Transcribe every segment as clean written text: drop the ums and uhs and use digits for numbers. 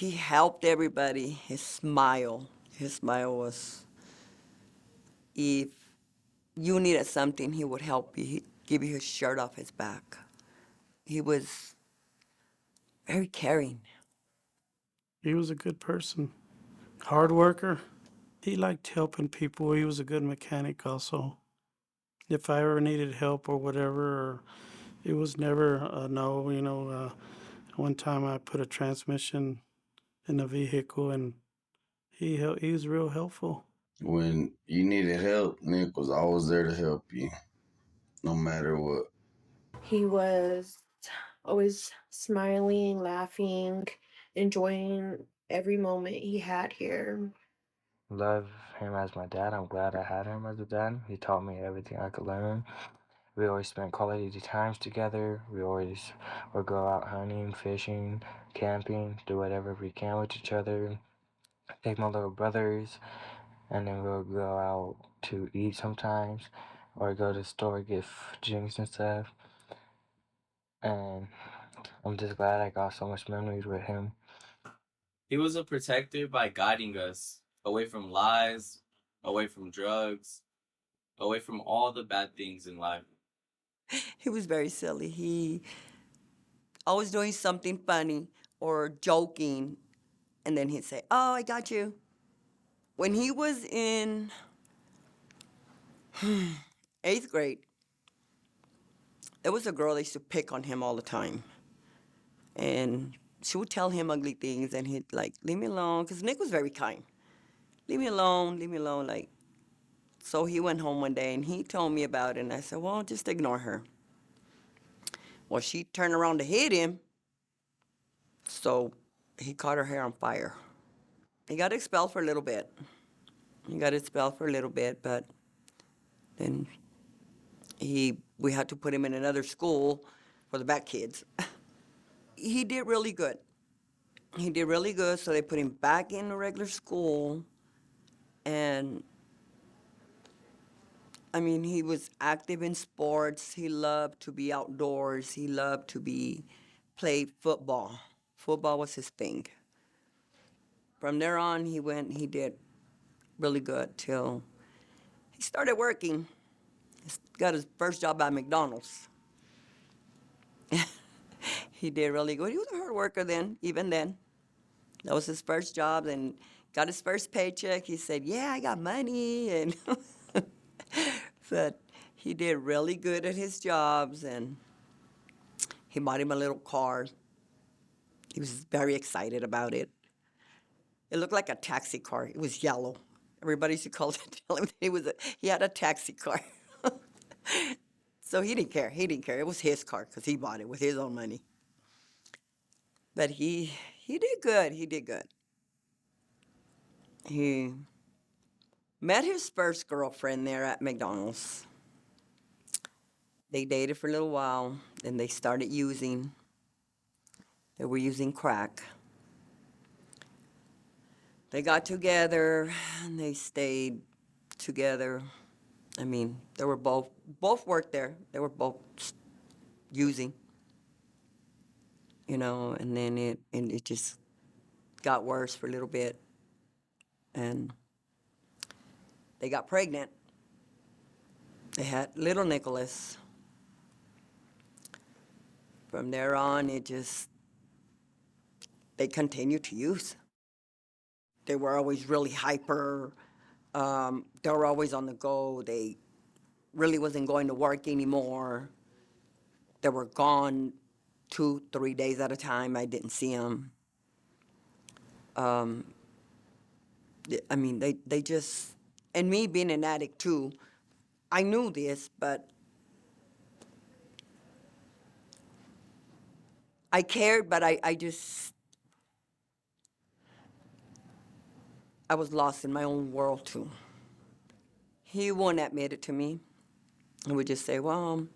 He helped everybody. His smile was, if you needed something, he would help you. He'd give you his shirt off his back. He was very caring. He was a good person, hard worker. He liked helping people. He was a good mechanic also. If I ever needed help or whatever, or it was never a no. One time I put a transmission in a vehicle, and he was real helpful. When you needed help, Nick was always there to help you, no matter what. He was always smiling, laughing, enjoying every moment he had here. Love him as my dad. I'm glad I had him as a dad. He taught me everything I could learn. We always spent quality times together. We always would go out hunting, fishing, camping, do whatever we can with each other. Take my little brothers, and then we'll go out to eat sometimes, or go to the store get drinks and stuff. And I'm just glad I got so much memories with him. He was a protector by guiding us away from lies, away from drugs, away from all the bad things in life. He was very silly. He always doing something funny or joking, and then he'd say, "Oh, I got you." When he was in 8th grade, there was a girl that used to pick on him all the time. And she would tell him ugly things, and he'd like, leave me alone, because Nick was very kind. Leave me alone, like. So he went home one day, and he told me about it, and I said, well, just ignore her. Well, she turned around to hit him, so he caught her hair on fire. He got expelled for a little bit. But then we had to put him in another school for the bad kids. He did really good. So they put him back in the regular school, and I mean, he was active in sports. He loved to be outdoors. He loved to play football. Football was his thing. From there on, he did really good till he started working. He got his first job at McDonald's. He did really good. He was a hard worker then, even then. That was his first job, and got his first paycheck. He said, yeah, I got money, and but he did really good at his jobs, and he bought him a little car. He was very excited about it. It looked like a taxi car. It was yellow. Everybody used to tell him that he had a taxi car. So he didn't care. It was his car because he bought it with his own money. But he did good. He met his first girlfriend there at McDonald's. They dated for a little while, then they started using. They were using crack. They got together, and they stayed together. I mean, they were both worked there. They were both using, and then it just got worse for a little bit, and they got pregnant. They had little Nicholas. From there on, they continued to use. They were always really hyper. They were always on the go. They really wasn't going to work anymore. They were gone 2-3 days at a time. I didn't see them. I mean, they just, and me being an addict too, I knew this, but I cared, but I was lost in my own world too. He won't admit it to me. He would just say, well,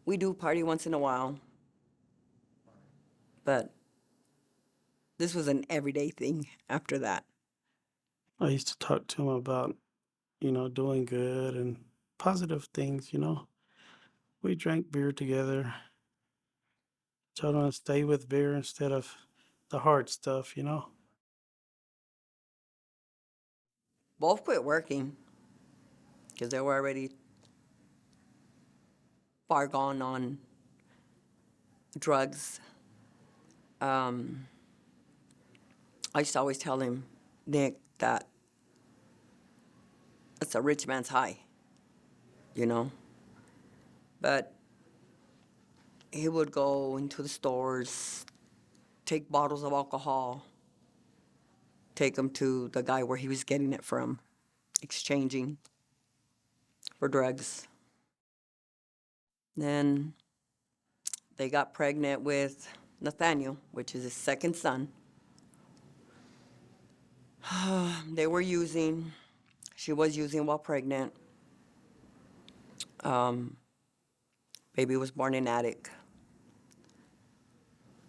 we do party once in a while, but this was an everyday thing after that. I used to talk to him about, doing good and positive things. We drank beer together. Told him to stay with beer instead of the hard stuff, you know. Both quit working because they were already far gone on drugs. Um, I used to always tell him, Nick, that it's a rich man's high, you know. But he would go into the stores, take bottles of alcohol, take them to the guy where he was getting it from, exchanging for drugs. Then they got pregnant with Nathaniel, which is his second son. They were using, she was using while pregnant. Baby was born in attic.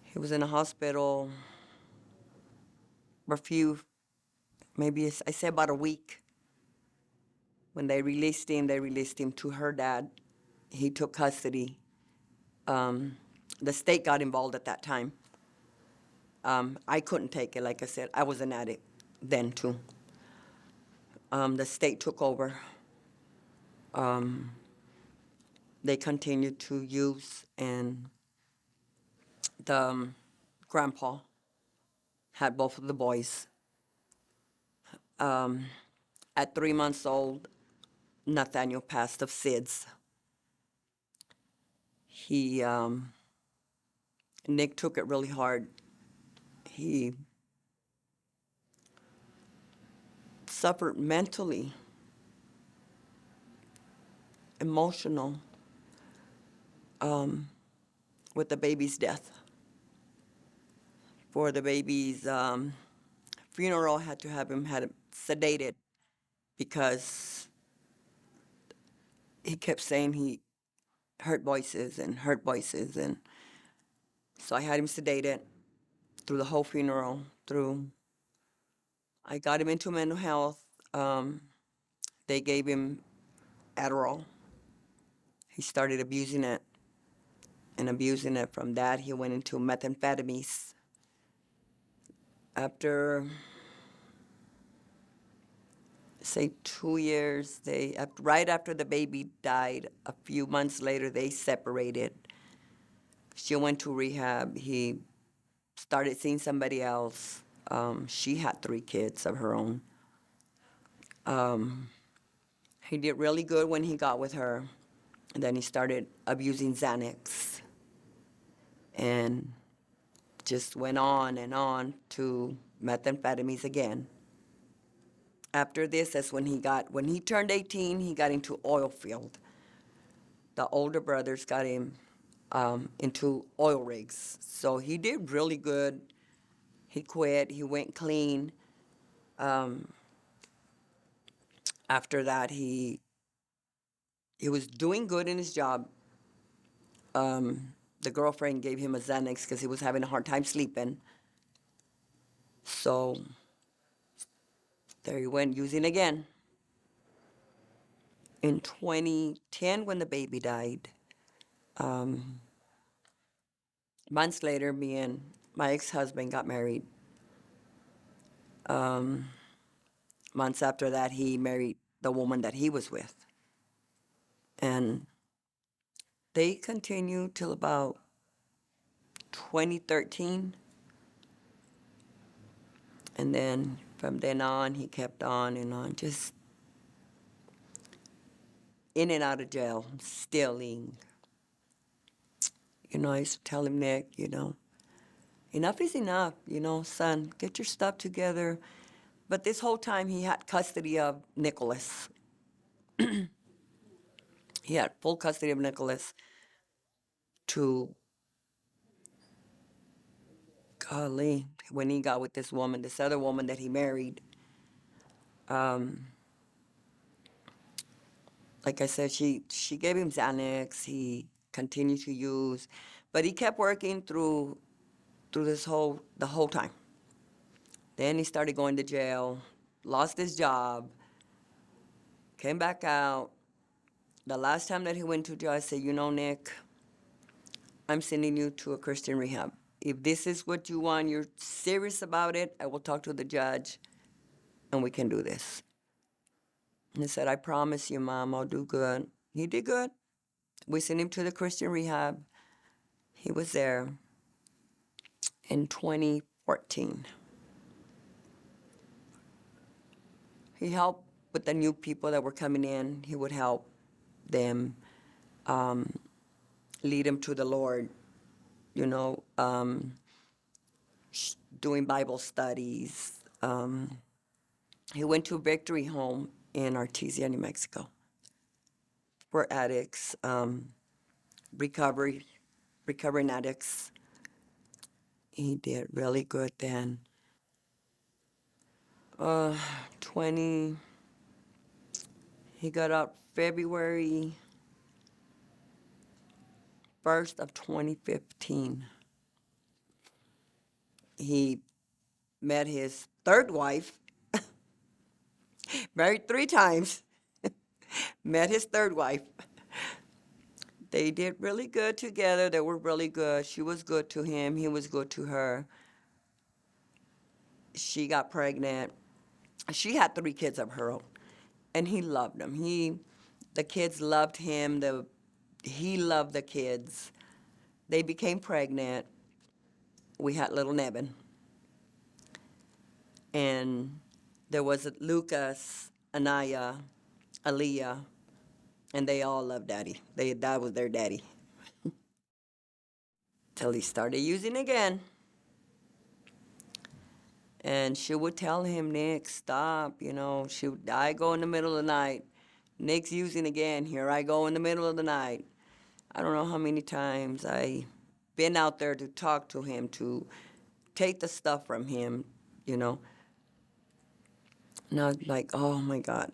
He was in a hospital for a few, maybe I say about a week. When they released him to her dad. He took custody. The state got involved at that time. I couldn't take it, like I said. I was an addict then, too. The state took over. They continued to use, and the grandpa had both of the boys. At 3 months old, Nathaniel passed of SIDS. Nick took it really hard. He suffered mentally, emotional, with the baby's death. For the baby's funeral, had to have him sedated because he kept saying he heard voices and heard voices, and so I had him sedated through the whole funeral. I got him into mental health. They gave him Adderall. He started abusing it, and abusing it. From that, he went into methamphetamines. After, say, 2 years, right after the baby died, a few months later, they separated. She went to rehab. He started seeing somebody else. She had 3 kids of her own. He did really good when he got with her. And then he started abusing Xanax. And just went on and on to methamphetamines again. After this, that's when he turned 18, he got into oil field. The older brothers got him into oil rigs. So he did really good. He quit, he went clean. After that, he was doing good in his job. The girlfriend gave him a Xanax because he was having a hard time sleeping. So there he went using again. In 2010, when the baby died, months later, me and my ex-husband got married. Months after that, he married the woman that he was with. And they continued till about 2013. And then from then on, he kept on and on, just in and out of jail, stealing. I used to tell him, Nick, enough is enough, son, get your stuff together. But this whole time, he had custody of Nicholas. He had full custody of Nicholas to, golly, when he got with this other woman that he married. Like I said, she gave him Xanax. He continued to use, but he kept working through the whole time. Then he started going to jail, lost his job, came back out. The last time that he went to jail, I said, Nick, I'm sending you to a Christian rehab. if this is what you want, you're serious about it, I will talk to the judge and we can do this. And he said, I promise you, Mom, I'll do good. He did good. We sent him to the Christian rehab. He was there in 2014. He helped with the new people that were coming in. He would help them, lead them to the Lord, you know, doing Bible studies. He went to a Victory Home in Artesia, New Mexico, for addicts, recovering addicts. He did really good then. 20, he got out February 1st of 2015. He met his third wife, married 3 times, met his third wife. They did really good together. They were really good. She was good to him. He was good to her. She got pregnant. She had 3 kids of her own, and he loved them. The kids loved him. He loved the kids. They became pregnant. We had little Nevin. And there was Lucas, Anaya, Aaliyah, and they all loved Daddy. That was their daddy. Till he started using again. And she would tell him, Nick, stop. You know, I go in the middle of the night. Nick's using again. Here I go in the middle of the night. I don't know how many times I been out there to talk to him, to take the stuff from him, you know. And I was like, oh my God.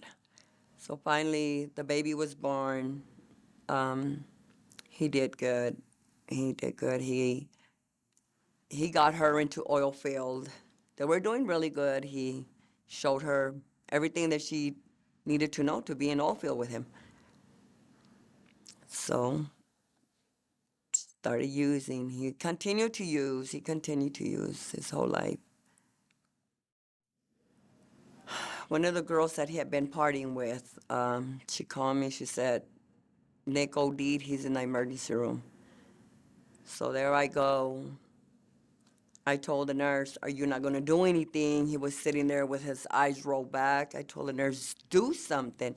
So finally, the baby was born. He did good. He did good. He got her into oil field. They were doing really good. He showed her everything that she needed to know to be in oil field with him. So started using. He continued to use. He continued to use his whole life. One of the girls that he had been partying with, she called me. She said, Nick OD'd. He's in the emergency room. So there I go. I told the nurse, are you not going to do anything? He was sitting there with his eyes rolled back. I told the nurse, do something.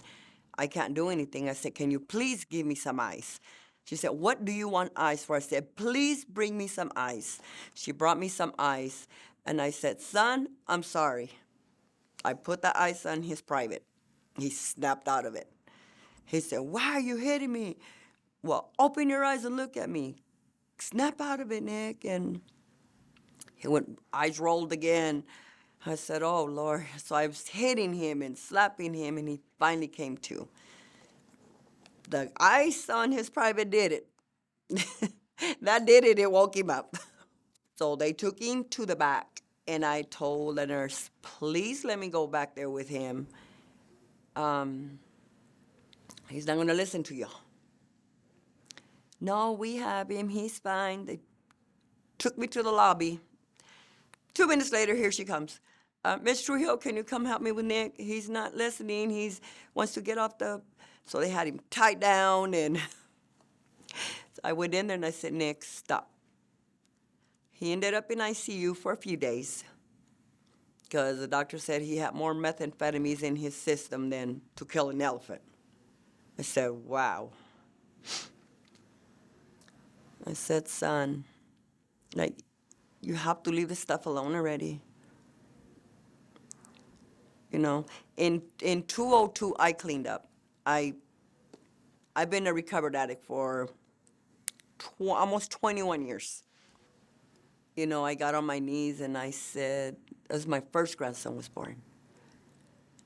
I can't do anything. I said, can you please give me some ice? She said, what do you want ice for? I said, please bring me some ice. She brought me some ice. And I said, son, I'm sorry. I put the ice on his private. He snapped out of it. He said, why are you hitting me? Well, open your eyes and look at me. Snap out of it, Nick. And he went, eyes rolled again. I said, oh, Lord. So I was hitting him and slapping him, and he finally came to. The ice on his private did it. That did it. It woke him up. So they took him to the back, and I told the nurse, please let me go back there with him. He's not going to listen to you. No, we have him. He's fine. They took me to the lobby. 2 minutes later, here she comes. Miss Trujillo, can you come help me with Nick? He's not listening. He wants to get off the... So they had him tied down, and so I went in there and I said, Nick, stop. He ended up in ICU for a few days because the doctor said he had more methamphetamines in his system than to kill an elephant. I said, wow. I said, son, like, you have to leave this stuff alone already. You know, in 2002, I cleaned up. I've been a recovered addict for almost 21 years. You know, I got on my knees and I said, as my first grandson was born,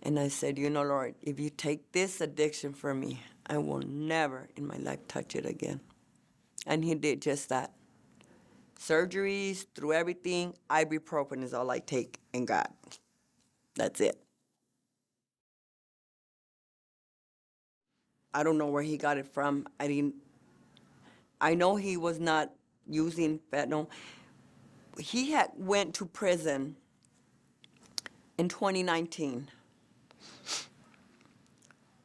and I said, you know, Lord, if you take this addiction from me, I will never in my life touch it again. And he did just that. Surgeries, through everything, ibuprofen is all I take, and God. That's it. I don't know where he got it from. I know he was not using fentanyl. he had went to prison in 2019.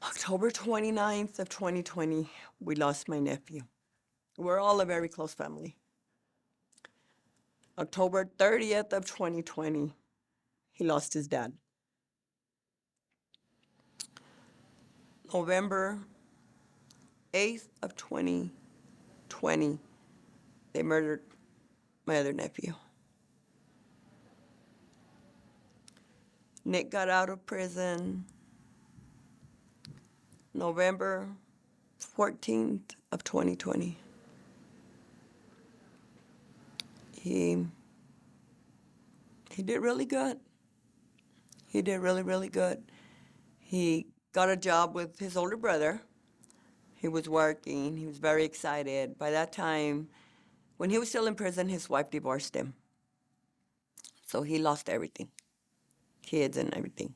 October 29th of 2020, we lost my nephew. We're all a very close family. October 30th of 2020, he lost his dad. November 8th of 2020, they murdered my other nephew. Nick got out of prison November 14th of 2020. He did really good. He did really, really good. He got a job with his older brother. He was working. He was very excited. By that time, when he was still in prison, his wife divorced him. So he lost everything, kids and everything.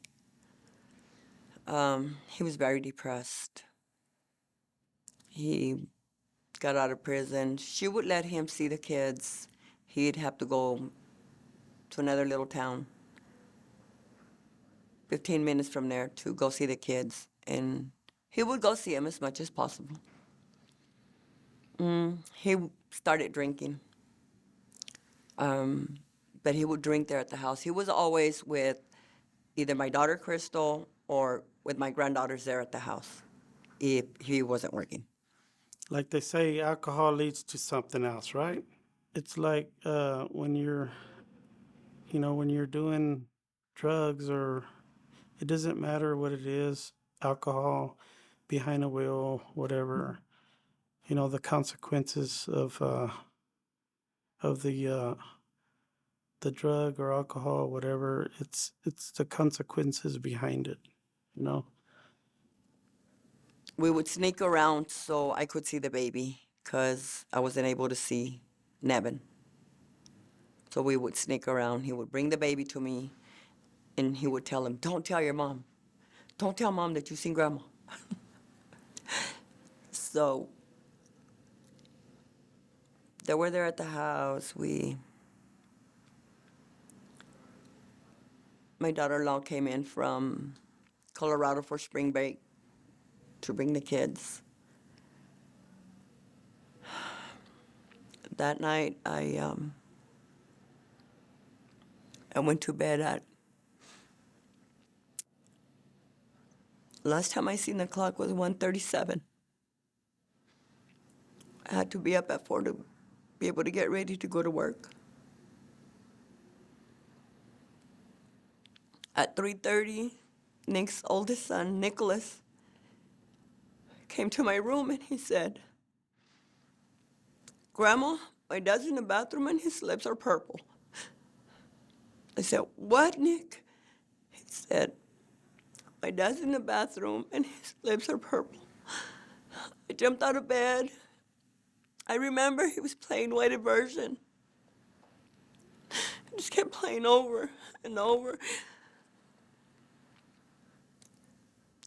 He was very depressed. He got out of prison. She would let him see the kids. He'd have to go to another little town, 15 minutes from there, to go see the kids. And he would go see them as much as possible. He started drinking. But he would drink there at the house. He was always with either my daughter, Crystal, or with my granddaughters there at the house if he wasn't working. Like they say, alcohol leads to something else, right? It's like when you're doing drugs, or it doesn't matter what it is, alcohol, behind a wheel, whatever, the consequences of the drug or alcohol, whatever, it's the consequences behind it, We would sneak around so I could see the baby because I wasn't able to see Nevin. So we would sneak around. He would bring the baby to me, and he would tell him, "Don't tell your mom. Don't tell mom that you've seen grandma." So they were there at the house. My daughter-in-law came in from Colorado for spring break to bring the kids. That night, I went to bed at, last time I seen the clock was 1:37. I had to be up at 4 to be able to get ready to go to work. At 3:30, Nick's oldest son, Nicholas, came to my room and he said, "Grandma, my dad's in the bathroom and his lips are purple." I said, "What, Nick?" He said, "My dad's in the bathroom and his lips are purple." I jumped out of bed. I remember he was playing White Aversion. He just kept playing over and over.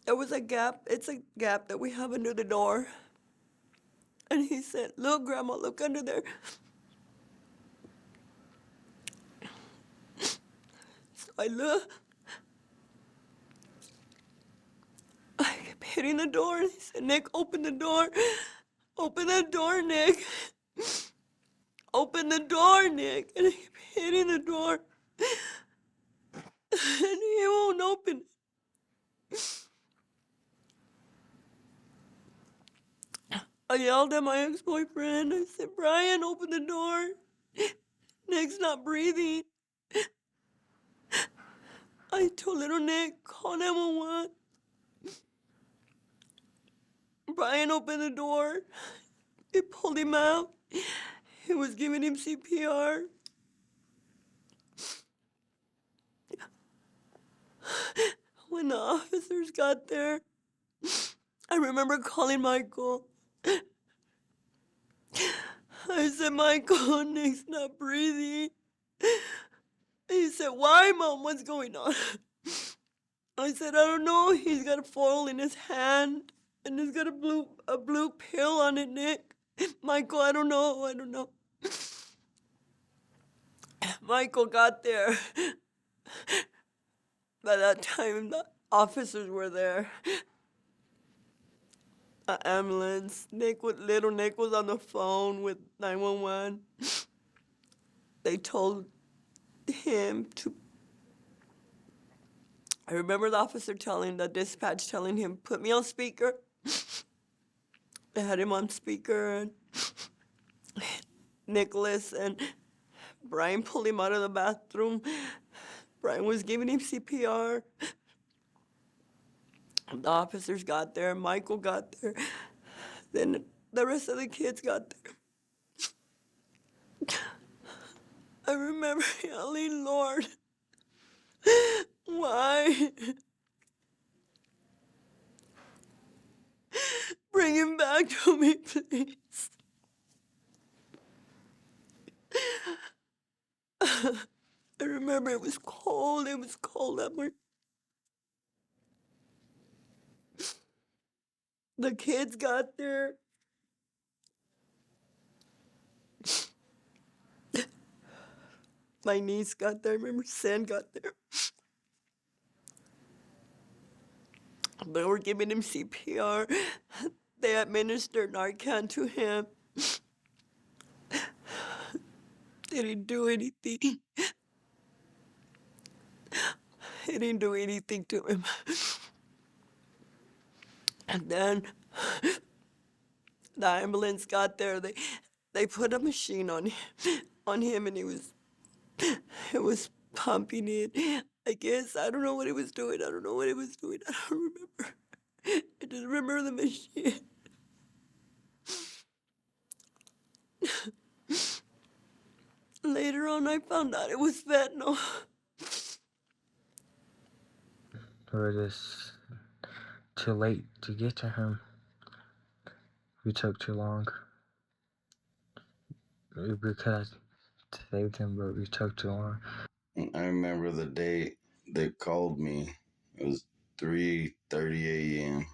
There was a gap. It's a gap that we have under the door. And he said, "Look, Grandma, look under there." So I looked. I kept hitting the door. And he said, "Nick, open the door. Open the door, Nick. Open the door, Nick." And I kept hitting the door. And he won't open it. I yelled at my ex-boyfriend. I said, "Brian, open the door. Nick's not breathing." I told little Nick, "Call 911. Brian opened the door. He pulled him out. He was giving him CPR. When the officers got there, I remember calling Michael. I said, "Michael, Nick's not breathing." He said, "Why, Mom? What's going on?" I said, "I don't know. He's got a foil in his hand, and he's got a blue pill on it, Nick." "Michael, I don't know. Michael got there. By that time, the officers were there. An ambulance. Little Nick was on the phone with 911. They told him to. I remember the officer telling the dispatch, telling him, "Put me on speaker." They had him on speaker, and Nicholas and Brian pulled him out of the bathroom. Brian was giving him CPR. The officers got there. Michael got there. Then the rest of the kids got there. I remember yelling, "Lord, why? Bring him back to me, please." I remember it was cold. It was cold that morning. The kids got there. My niece got there. I remember Sam got there. They were giving him CPR. They administered Narcan to him. They didn't do anything. They didn't do anything to him. And then the ambulance got there. They put a machine on him, and it was pumping it. I guess I don't know what it was doing. I don't know what it was doing. I don't remember. I just remember the machine. Later on, I found out it was fentanyl. We were just too late to get to him. We took too long. We could have saved him, but we took too long. I remember the day they called me. It was 3:30 a.m.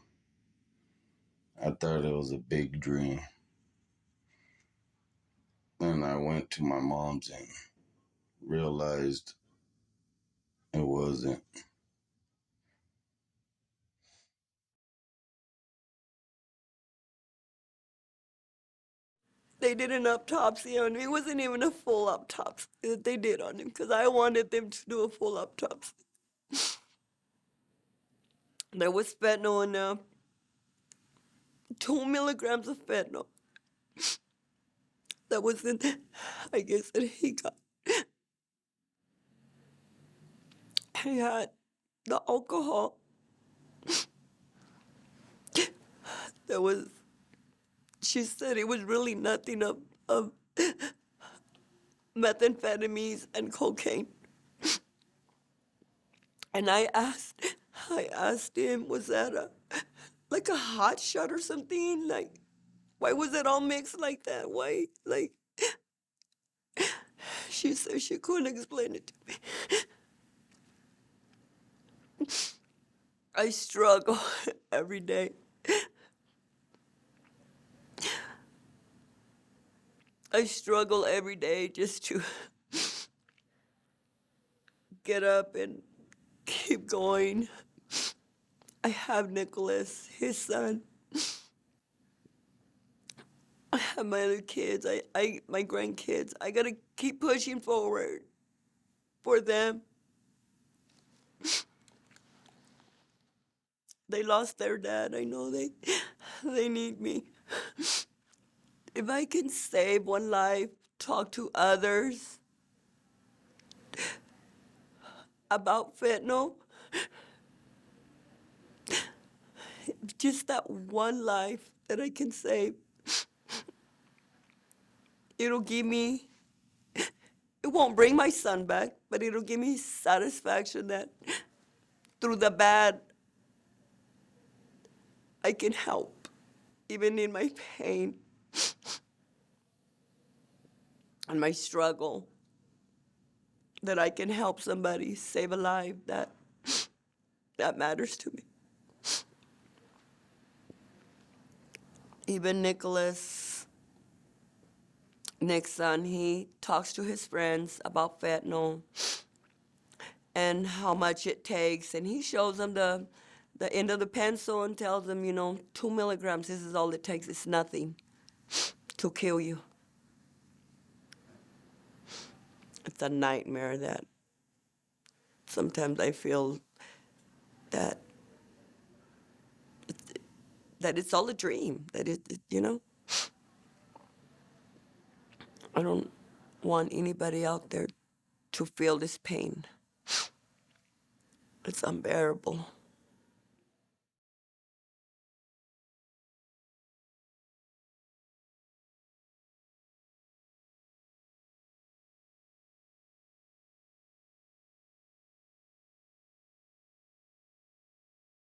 I thought it was a big dream. Then I went to my mom's and realized it wasn't. They did an autopsy on him. It wasn't even a full autopsy that they did on him, because I wanted them to do a full autopsy. There was fentanyl in 2 milligrams of fentanyl. That was in, I guess that he got. He had the alcohol. There was, she said it was really nothing of methamphetamines and cocaine. And I asked him, was that like a hot shot or something? Like, why was it all mixed like that? Why, like, she said she couldn't explain it to me. I struggle every day. I struggle every day just to get up and keep going. I have Nicholas, his son. I have my other kids, my grandkids. I gotta keep pushing forward for them. They lost their dad. I know they need me. If I can save one life, talk to others about fentanyl, just that one life that I can save, it'll give me, it won't bring my son back, but it'll give me satisfaction that through the bad, I can help, even in my pain and my struggle, that I can help somebody save a life. That matters to me. Even Nicholas, Next son, he talks to his friends about fentanyl and how much it takes, and he shows them the end of the pencil and tells them, 2 milligrams, this is all it takes. It's nothing to kill you. It's a nightmare that sometimes I feel that it's all a dream, that I don't want anybody out there to feel this pain. It's unbearable.